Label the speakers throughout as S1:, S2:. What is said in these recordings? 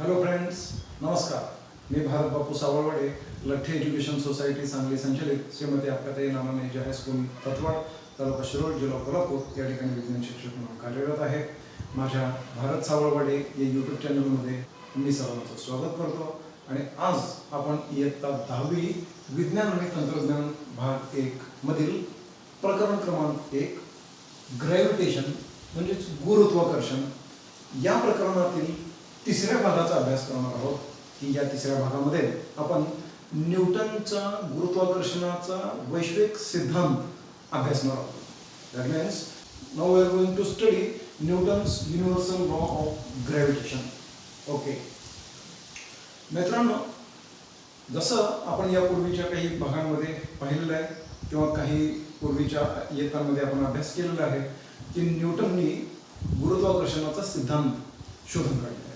S1: Hello friends, नमस्कार. मी भारत बापू Savalwade, Latthe education society Sangli संचलित Shrimati Akkatai नानाने high school तत्वाड, तालुका शिरोळ, जिल्हा कोल्हापूर या ठिकाणी विज्ञान शिक्षक म्हणून कार्यरत आहे. माझ्या भारत सावळवाडे या यूट्यूब चॅनलमध्ये मी सर्वांचं स्वागत करतो. आणि आज आपण इयत्ता 10वी विज्ञान आणि तंत्रज्ञान भाग 1 मधील प्रकरण क्रमांक 1 ग्रॅव्हिटेशन म्हणजेच गुरुत्वाकर्षण या प्रकरणातील तिसऱ्या भागाचा अभ्यास करणार आहोत. की या तिसऱ्या भागामध्ये आपण न्यूटनचा गुरुत्वाकर्षणाचा वैश्विक सिद्धांत अभ्यासणार आहोत. That means now we are going to study Newton's universal law of gravitation. Okay मित्रांनो, जसं आपण यापूर्वीच्या काही भागांमध्ये पाहिलेलं आहे किंवा काही पूर्वीच्या इयत्तांमध्ये आपण अभ्यास केलेला आहे की न्यूटननी गुरुत्वाकर्षणाचा सिद्धांत शोधून काढलेला आहे.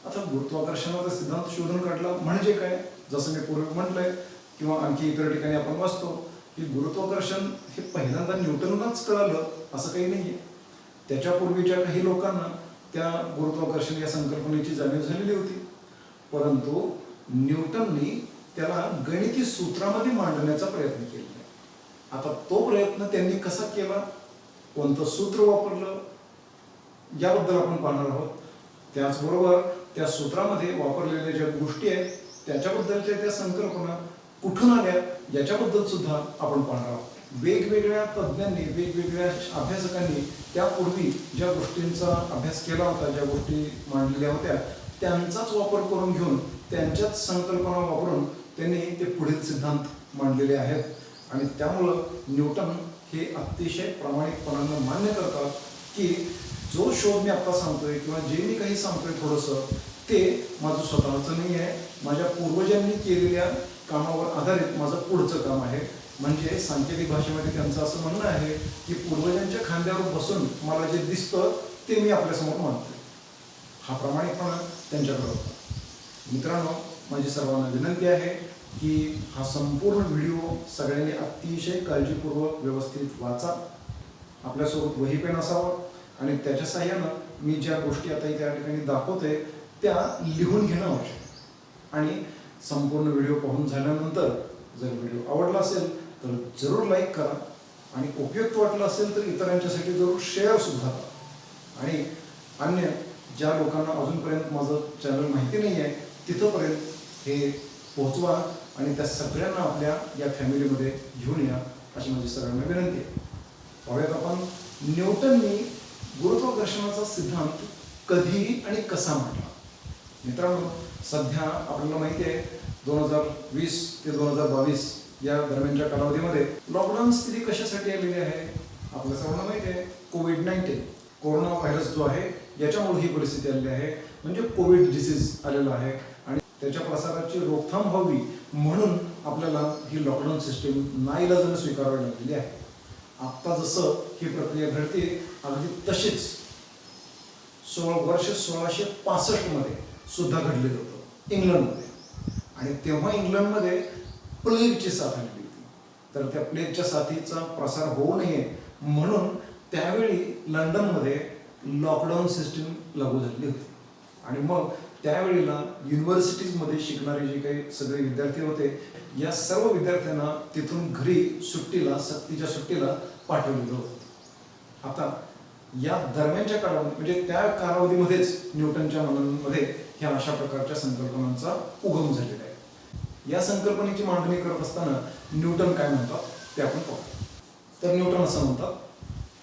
S1: आता गुरुत्वाकर्षणाचा सिद्धांत शोधून काढला म्हणजे काय, जसं मी पूर्वी म्हटलंय किंवा आणखी इतर ठिकाणी आपण वाचतो की गुरुत्वाकर्षण हे पहिल्यांदा न्यूटनलाच कळालं असं काही नाहीये. त्याच्यापूर्वीच्या काही लोकांना त्या गुरुत्वाकर्षण या संकल्पनेची जाणीव झालेली होती, परंतु न्यूटननी त्याला गणिती सूत्रामध्ये मांडण्याचा प्रयत्न केला. आता तो प्रयत्न त्यांनी कसा केला, कोणतं सूत्र वापरलं याबद्दल आपण पाहणार आहोत. त्याचबरोबर त्या सूत्रामध्ये वापरलेल्या ज्या गोष्टी आहेत त्याच्याबद्दलच्या त्या संकल्पना कुठून आल्या याच्याबद्दल सुद्धा आपण पाहणार आहोत. वेगवेगळ्या तज्ज्ञांनी, वेगवेगळ्या अभ्यासकांनी त्यापूर्वी ज्या गोष्टींचा अभ्यास केला होता, ज्या गोष्टी मांडलेल्या होत्या त्यांचाच वापर करून घेऊन, त्यांच्याच संकल्पना वापरून त्यांनी ते पुढील सिद्धांत मांडलेले आहेत. आणि त्यामुळं न्यूटन हे अतिशय प्रामाणिकपणानं मान्य करतात की जो शोध मी आता सांगतोय किंवा जे मी काही सांगतोय थोडंसं, ते माझं स्वतःचं नाही आहे, माझ्या पूर्वजांनी केलेल्या कामावर आधारित माझं पुढचं काम आहे. म्हणजे सांकेतिक भाषेमध्ये त्यांचं असं म्हणणं आहे की पूर्वजांच्या खांद्यावर बसून मला जे दिसतं ते मी आपल्यासमोर मांडतोय. हा प्रामाणिकपणा त्यांच्याकडे होता. मित्रांनो, माझी सर्वांना विनंती आहे की हा संपूर्ण व्हिडिओ सगळ्यांनी अतिशय काळजीपूर्वक व्यवस्थित वाचा. आपल्यासोबत वही पेन असावं आणि त्याच्या साहाय्यानं मी ज्या गोष्टी आता त्या ठिकाणी दाखवतोय त्या लिहून घेणं आवश्यक. आणि संपूर्ण व्हिडिओ पाहून झाल्यानंतर जर व्हिडिओ आवडला असेल तर जरूर लाईक करा आणि उपयुक्त वाटलं असेल तर इतरांच्यासाठी जरूर शेअर सुद्धा करा. आणि अन्य ज्या लोकांना अजूनपर्यंत माझं चॅनल माहिती नाही आहे तिथंपर्यंत हे पोहोचवा आणि त्या सगळ्यांना आपल्या या फॅमिलीमध्ये घेऊन या अशी माझी सर्वांना विनंती आहे. पाहूयात आपण न्यूटननी गुरुत्वाकर्षणाचा सिद्धांत कधी आणि कसा मांडला. मित्रांनो, सध्या आपल्याला माहिती आहे 2020 ते 2022 या दरम्यानच्या कालावधीमध्ये लॉकडाऊन स्थिती कशासाठी आलेली आहे आपल्या सर्वांना माहिती आहे. कोविड-19 कोरोना व्हायरस जो आहे याच्यामुळे ही परिस्थिती आलेली आहे. म्हणजे कोविड डिसीज आलेला आहे आणि त्याच्या प्रसाराची रोकथाम व्हावी म्हणून आपल्याला ही लॉकडाऊन सिस्टीम नाईलाजाने स्वीकारावी लागलेली आहे. आत्ता जसं ही प्रक्रिया घडते अगदी तशीच वर्ष 1665 मध्ये सुद्धा घडलेलं होतं इंग्लंडमध्ये. आणि तेव्हा इंग्लंडमध्ये प्लेगची साथ आलेली होती. तर त्या प्लेगच्या साथीचा प्रसार होऊ नये म्हणून त्यावेळी लंडनमध्ये लॉकडाऊन सिस्टीम लागू झालेली होती. आणि मग त्यावेळेला युनिव्हर्सिटीजमध्ये शिकणारे जे काही सगळे विद्यार्थी होते या सर्व विद्यार्थ्यांना तिथून घरी सुट्टीला, सक्तीच्या सुट्टीला पाठवलेलं होतं. आता या दरम्यानच्या काळामध्ये म्हणजे त्या कालावधीमध्येच न्यूटनच्या मनामध्ये ह्या अशा प्रकारच्या संकल्पनांचा उगम झालेला आहे. या संकल्पनेची मांडणी करत असताना न्यूटन काय म्हणतात ते आपण पाहू. तर न्यूटन असं म्हणतात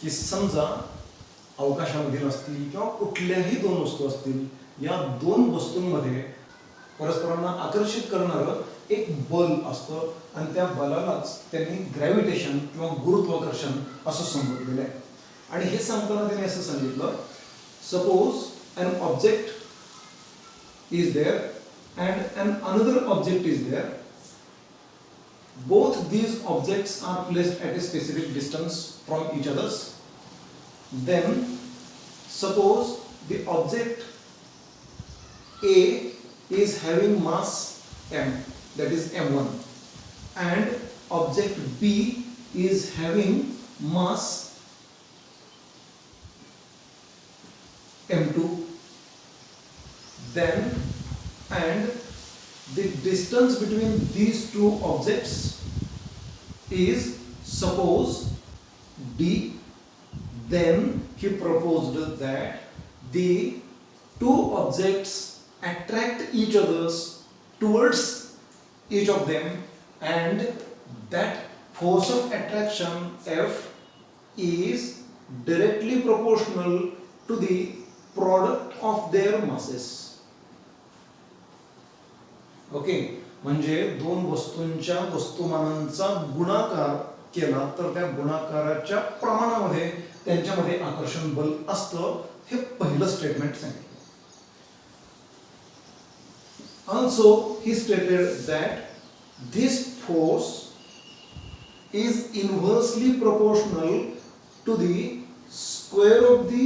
S1: की समजा अवकाशामधील असतील किंवा कुठल्याही दोन वस्तू असतील, या दोन वस्तूंमध्ये परस्परांना आकर्षित करणारं एक बल असतं आणि त्या बलालाच त्यांनी ग्रॅव्हिटेशन किंवा गुरुत्वाकर्षण असं संबोधलेलं आहे. आणि हे सांगताना त्यांनी असं सांगितलं, suppose an object is there and another object is there. Both these objects are placed at a specific distance from each other. Then suppose the object A is having mass m, that is m1, and object B is having mass m2, then and the distance between these two objects is suppose d. Then he proposed that the two objects attract each others towards each of them, and that force of attraction F is directly proportional to the product of their masses. Okay, म्हणजे दोन वस्तूंच्या वस्तुमानांचा गुणाकार केला तर त्या गुणाकाराच्या प्रमाणामध्ये त्यांच्यामध्ये आकर्षण बल असतं, हे पहिलं स्टेटमेंट सांगितलं. Also he stated that this force is inversely proportional to the square of the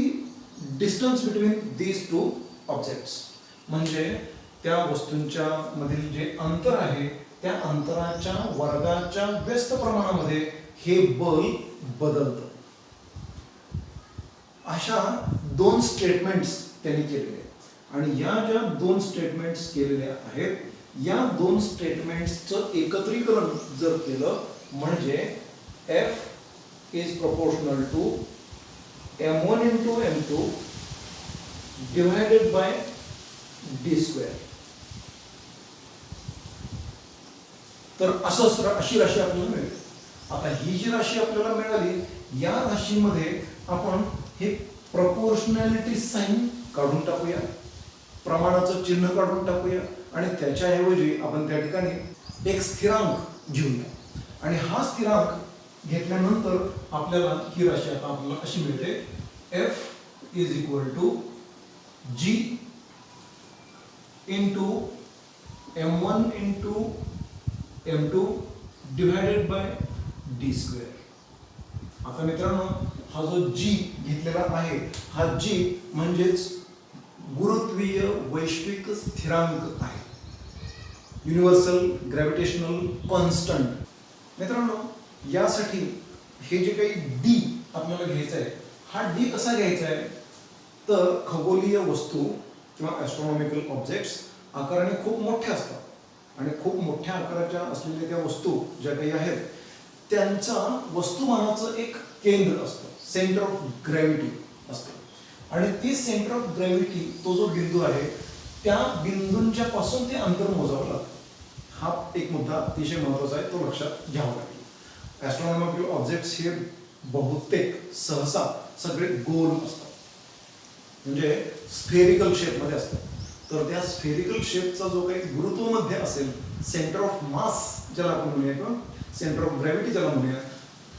S1: distance between these two objects. म्हणजे त्या वस्तूंच्या मधील जे अंतर आहे त्या अंतराच्या वर्गाच्या व्यस्त प्रमाणामध्ये हे बल बदलतं. अशा दोन स्टेटमेंट्स त्यांनी केलेले आणि या ज्या दोन स्टेटमेंट्स केलेल्या आहेत या दोन स्टेटमेंट्सचं एकत्रीकरण जर केलं म्हणजे F is proportional to m1 into m2 divided by d square. तर अशी राशी आपल्याला मिळेल. आता ही जी राशी आपल्याला मिळाली या राशीमध्ये आपण हे प्रपोर्शनॅलिटी साइन काढून टाकूया, प्रमाणाचं चिन्ह काढून टाकूया आणि त्याच्याऐवजी आपण त्या ठिकाणी एक स्थिरांक घेऊया आणि हा स्थिरांक घेतल्यानंतर आपल्याला ही राशी आता आपल्याला अशी मिळते F is equal to G into m1 into m2 divided by d square. आता मित्रांनो हा जो G घेतलेला आहे हा G म्हणजेच गुरुत्वीय वैश्विक स्थिरांक आहे, युनिव्हर्सल ग्रॅव्हिटेशनल कॉन्स्टंट. मित्रांनो यासाठी हे जे काही D आपल्याला घ्यायचं आहे हा D कसा घ्यायचा आहे तर खगोलीय वस्तू किंवा ॲस्ट्रॉनॉमिकल ऑब्जेक्ट्स आकाराने खूप मोठे असतात आणि खूप मोठ्या आकाराच्या असलेल्या त्या वस्तू ज्या काही आहेत त्यांचा वस्तुमानाचं एक केंद्र असतं, सेंटर ऑफ ग्रॅव्हिटी असतं आणि ती सेंटर ऑफ ग्रॅव्हिटी तो जो बिंदू आहे त्या बिंदूंच्या पासून ते अंतर मोजावं लागतं. हा एक मुद्दा अतिशय महत्त्वाचा आहे, तो लक्षात घ्यावा लागेल. ॲस्ट्रॉनॉमिकल ऑब्जेक्ट्स हे बहुतेक सहसा सगळे गोल असतात म्हणजे स्फेरिकल शेपमध्ये असतात. तर त्या स्फेरिकल शेपचा जो काही गुरुत्वमध्य असेल, सेंटर ऑफ मास ज्याला आपण म्हणूया किंवा सेंटर ऑफ ग्रॅव्हिटी ज्याला म्हणूया,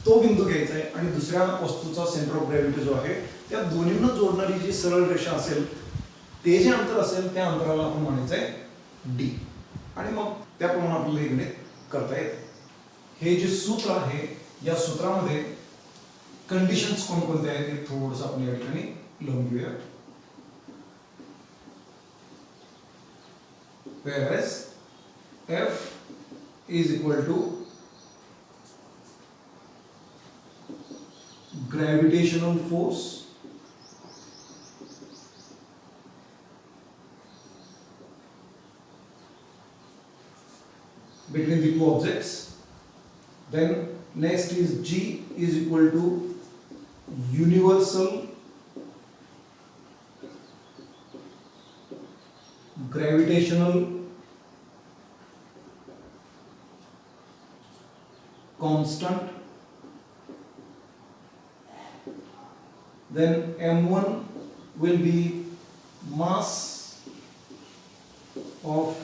S1: तो बिंदू घ्यायचा आहे आणि दुसऱ्या वस्तूचा सेंटर ऑफ ग्रॅव्हिटी जो आहे त्या दोन्हींना जोडणारी जी सरळ रेषा असेल ते जे अंतर असेल त्या अंतराला आपण म्हणायचं आहे D आणि मग त्याप्रमाणे आपल्याला हे गणित करता येतं. हे जे सूत्र आहे या सूत्रामध्ये कंडिशन्स कोणकोणते आहेत हे थोडंसं आपण या ठिकाणी लिहून घेऊया. Whereas F is equal to gravitational force between the two objects. Then next is G is equal to universal gravitational constant. Then m1 will be mass of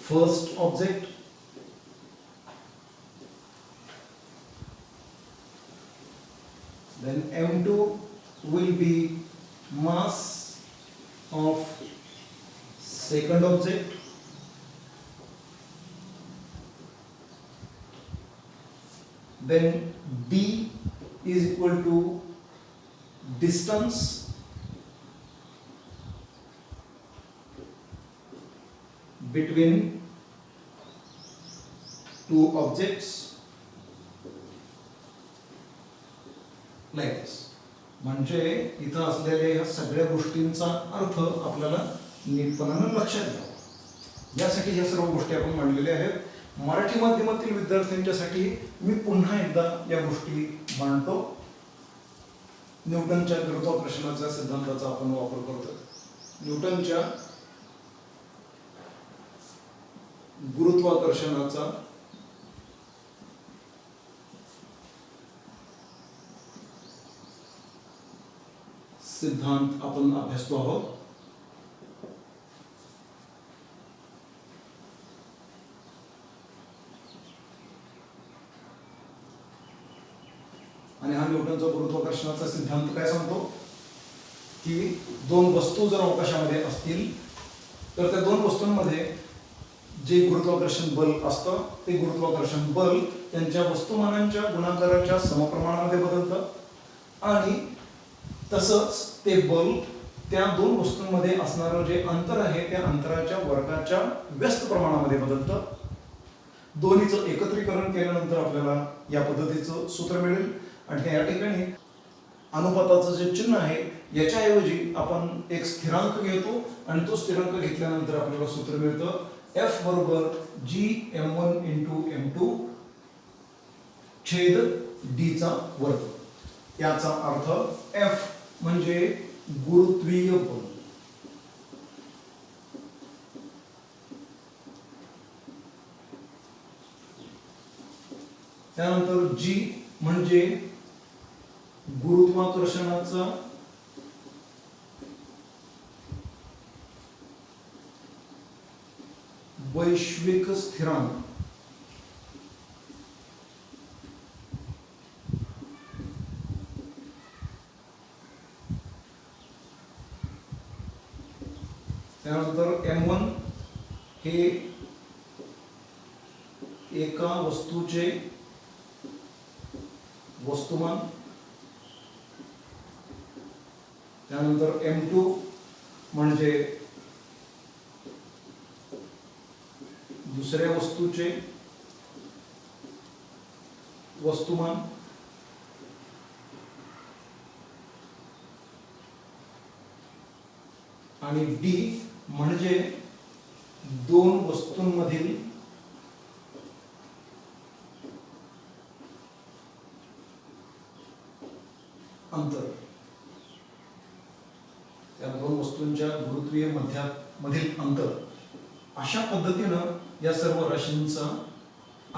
S1: first object. Then m2 will be mass of second object. Then D is equal to distance between two objects like this. म्हणजे इथं असलेल्या या सगळ्या गोष्टींचा अर्थ आपल्याला नीटपणाने लक्षात घ्यावा. यासाठी या सर्व गोष्टी आपण मांडलेल्या आहेत. मराठी माध्यमातील विद्यार्थ्यांच्यासाठी मी पुन्हा एकदा या गोष्टी मांडतो. न्यूटनच्या गुरुत्वाकर्षणाच्या सिद्धांताचा आपण वापर करतो. न्यूटनच्या गुरुत्वाकर्षणाचा सिद्धांत आपण अभ्यासतो आहोत. आणि हा न्यूटनचा गुरुत्वाकर्षणाचा सिद्धांत काय सांगतो की दोन वस्तू जर अवकाशामध्ये असतील तर त्या दोन वस्तूंमध्ये जे गुरुत्वाकर्षण बल असतं ते गुरुत्वाकर्षण बल त्यांच्या वस्तुमानांच्या गुणाकाराच्या समप्रमाणामध्ये बदलतं आणि तसंच ते बल त्या दोन वस्तूंमध्ये असणारं जे अंतर आहे त्या अंतराच्या वर्गाच्या व्यस्त प्रमाणामध्ये बदलतं. दोन्हीचं एकत्रीकरण केल्यानंतर आपल्याला या पद्धतीचं सूत्र मिळेल. आणि या ठिकाणी अनुपाताचं जे चिन्ह आहे याच्याऐवजी आपण एक स्थिरांक घेतो आणि तो स्थिरांक घेतल्यानंतर आपल्याला सूत्र मिळतं F बरोबर Gm1 इंटू M2 छेद D चा वर्ग. याचा अर्थ F म्हणजे गुरुत्वीय बल. त्यानंतर G म्हणजे गुरुत्वाकर्षणाचा वैश्विक स्थिरांक. त्यानंतर M1 हे एका वस्तूचे वस्तुमान. त्यानंतर M2 म्हणजे दुसऱ्या वस्तूचे वस्तुमान. आणि D म्हणजे दोन वस्तूंमधील अंतर. त्या दोन वस्तूंच्या गुरुत्वीय मधील अंतर. अशा पद्धतीनं या सर्व राशींचा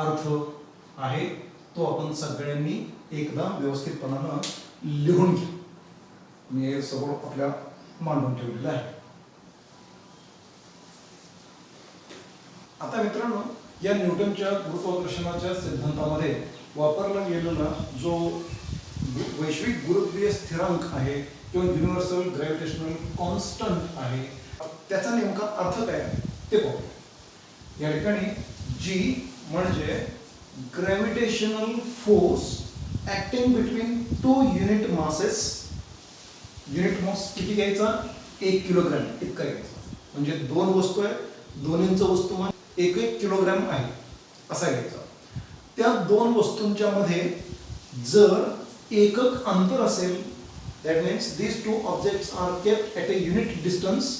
S1: अर्थ आहे तो आपण सगळ्यांनी एकदा व्यवस्थितपणानं लिहून घ्या. मी हे सगळं आपल्या मांडून ठेवलेलं आहे. आता मित्रांनो या न्यूटनच्या गुरुत्वाकर्षणाच्या सिद्धांतामध्ये वापरला गेलेला जो वैश्विक गुरुत्वीय स्थिरांक आहे किंवा युनिव्हर्सल ग्रॅव्हिटेशनल कॉन्स्टंट आहे त्याचा नेमका अर्थ काय ते पाहू. या ठिकाणी G म्हणजे gravitational force acting between two unit masses. Unit mass किती घ्यायचा 1 किलोग्रॅम इतका घ्यायचा. म्हणजे दोन वस्तू आहेत दोन्हींचं वस्तुमान 1 किलोग्रॅम आहे असा घ्यायचा. त्या दोन वस्तूंच्या मध्ये जर एकक अंतर असेल that means these two objects are kept at a unit distance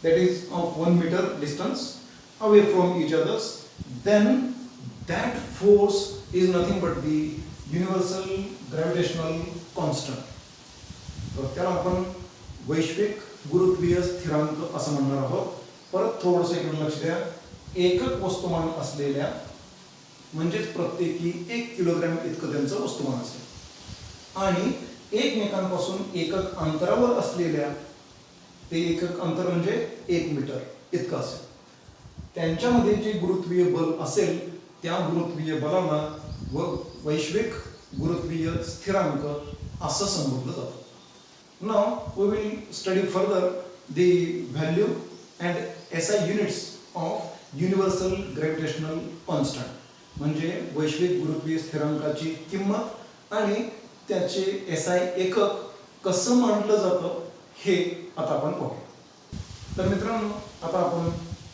S1: that is of 1 meter distance away from each others, then that force is nothing but the universal gravitational constant. तर त्याला आपण वैश्विक गुरुत्वीय स्थिरांक असं म्हणणार आहोत. परत थोडंसं इकडे लक्ष द्या. एकक वस्तुमान असलेल्या म्हणजेच प्रत्येकी 1 किलोग्रॅम इतकं त्यांचं वस्तुमान असेल आणि एकमेकांपासून एकक अंतरावर असलेल्या ते एकक अंतर म्हणजे 1 मीटर इतकं असेल. त्यांच्यामध्ये जे गुरुत्वीय बल असेल त्या गुरुत्वीय बलाला वैश्विक गुरुत्वीय स्थिरांक असं संबोधलं जातं. Now we will study further the value and SI units of universal gravitational constant. म्हणजे वैश्विक गुरुत्वीय स्थिरांकाची किंमत आणि त्याचे SI एकक कसं मांडलं जातं हे आता आपण पाहू. तर मित्रांनो आता आपण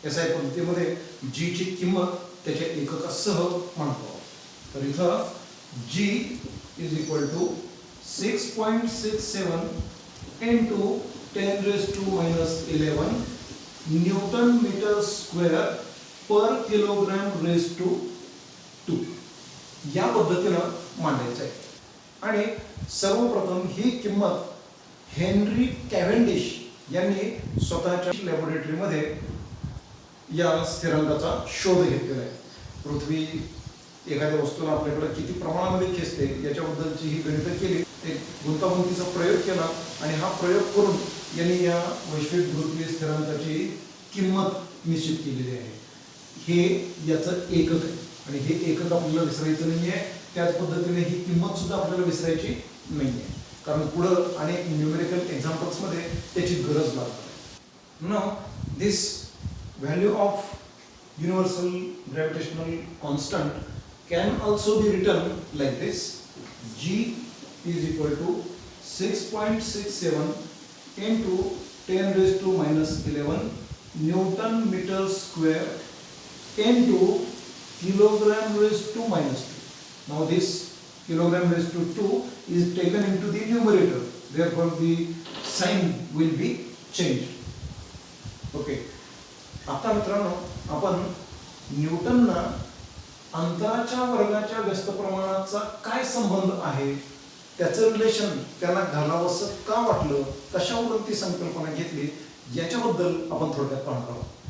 S1: SI पद्धतीमध्ये G ची किंमत त्याच्या एककासह मांडतो. तर इथं G is equal to 6.67 into 10 raised to minus 11 newton metre square per kilogram raise to 2 या पद्धतीनं मांडायचं आहे. आणि सर्वप्रथम ही किंमत हेनरी कॅव्हेंडिश यांनी स्वतःच्या लॅबोरेटरीमध्ये या स्थिरांकाचा शोध घेतलेला आहे. पृथ्वी एखाद्या वस्तूला आपल्याकडे किती प्रमाणामध्ये खेचते याच्याबद्दलची ही गणितं केली, एक गुंतागुंतीचा प्रयोग केला आणि हा प्रयोग करून यांनी या वैश्विक गुरुत्वीय स्थिरांकाची किंमत निश्चित केलेली आहे. हे याचं एकक आहे आणि हे एकक आपल्याला विसरायचं नाही आहे. त्याच पद्धतीने ही किंमत सुद्धा आपल्याला विसरायची नाही आहे, कारण पुढं अनेक न्यूमेरिकल एक्झाम्पल्समध्ये त्याची गरज लागते. Now this value of universal gravitational constant can also be written like this: G is equal to 6.67 into 10 raised to minus 11 Newton meter square into kilogram raised to minus 2. Now this kilogram raised to 2 is taken into the numerator, therefore the sign will be changed. Okay. आता मित्रांनो आपण न्यूटनना अंतराच्या वर्गाच्या व्यस्त प्रमाणाचा काय संबंध आहे, त्याचं रिलेशन त्यांना घालावंसं का वाटलं, कशावरून ती संकल्पना घेतली, याच्याबद्दल आपण थोडक्यात पाहणार आहोत.